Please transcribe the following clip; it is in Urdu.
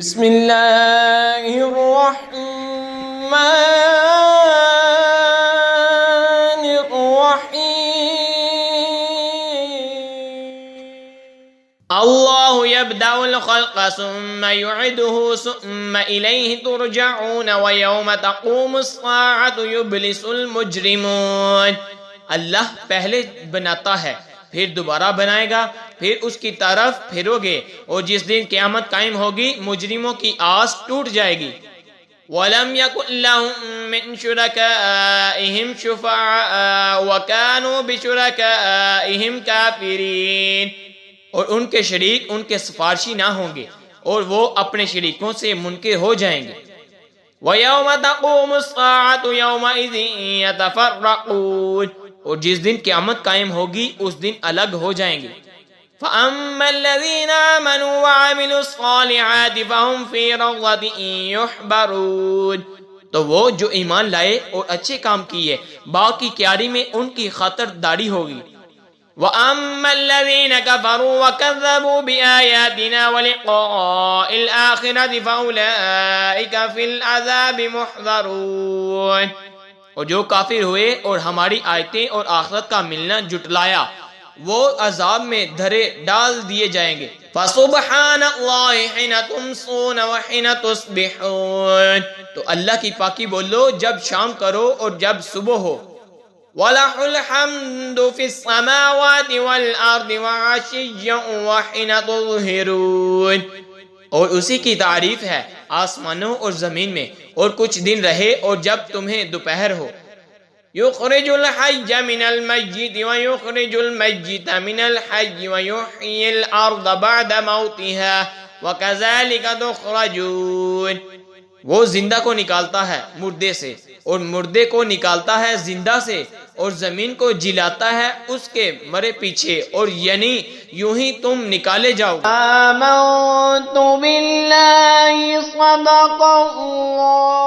بسم اللہ الرحمن الرحیم اللہ یبدأ الخلق ثم يعيده ثم الیہ ترجعون ویوم تقوم الساعة یبلس المجرمون۔ اللہ پہلے بناتا ہے، پھر دوبارہ بنائے گا، پھر اس کی طرف پھرو گے، اور جس دن قیامت قائم ہوگی مجرموں کی آس ٹوٹ جائے گی۔ وَلَمْ يَكُنْ لَهُم مِّن شُرَكَائِهِمْ شُفَعَاءُ وَكَانُوا بِشُرَكَائِهِمْ كَافِرِينَ، اور ان کے شریک ان کے سفارشی نہ ہوں گے، اور وہ اپنے شریکوں سے منکر ہو جائیں گے۔ وَيَوْمَ تَقُومُ السَّاعَةُ يَوْمَئِذٍ يَتَفَرَّقُونَ، اور جس دن قیامت قائم ہوگی اس دن الگ ہو جائیں گے۔ فَأَمَّا الَّذِينَ آمَنُوا وَعَمِلُوا الصَّالِحَاتِ فَهُمْ فِي رَوْضَةٍ يُحْبَرُونَ، تو وہ جو ایمان لائے اور اچھے کام کیے باغ کی کیاری میں ان کی خاطرداری ہوگی۔ وَأَمَّا الَّذِينَ كَفَرُوا وَكَذَّبُوا بِآيَاتِنَا وَلِقَاءِ الْآخِرَةِ فَأُولَئِكَ فِي الْعَذَابِ مُحْضَرُونَ، اور جو کافر ہوئے اور ہماری آیتیں اور آخرت کا ملنا جٹلایا وہ عذاب میں دھرے ڈال دیے جائیں گے۔ فَسُبْحَانَ اللَّهِ حِينَ تُمْسُونَ وَحِينَ تُصْبِحُونَ، تو اللہ کی پاکی بولو جب شام کرو اور جب صبح ہو۔ وَلَهُ الْحَمْدُ فِي السَّمَاوَاتِ وَالْأَرْضِ وَعَشِيًّا وَحِينَ تُظْهِرُونَ، اور اسی کی تعریف ہے آسمانوں اور زمین میں اور کچھ دن رہے اور جب تمہیں دوپہر ہو۔ يُخْرِجُ الْحَيَّ مِنَ الْمَيِّتِ وَيُخْرِجُ الْمَيِّتَ مِنَ الْحَيِّ وَيُحْيِي الْأَرْضَ بَعْدَ مَوْتِهَا وَكَذَلِكَ تُخْرَجُونَ، وہ زندہ کو نکالتا ہے مردے سے اور مردے کو نکالتا ہے زندہ سے، اور زمین کو جلاتا ہے اس کے مرے پیچھے، اور یعنی یوں ہی تم نکالے جاؤ گے۔ آمنت باللہ صدق اللہ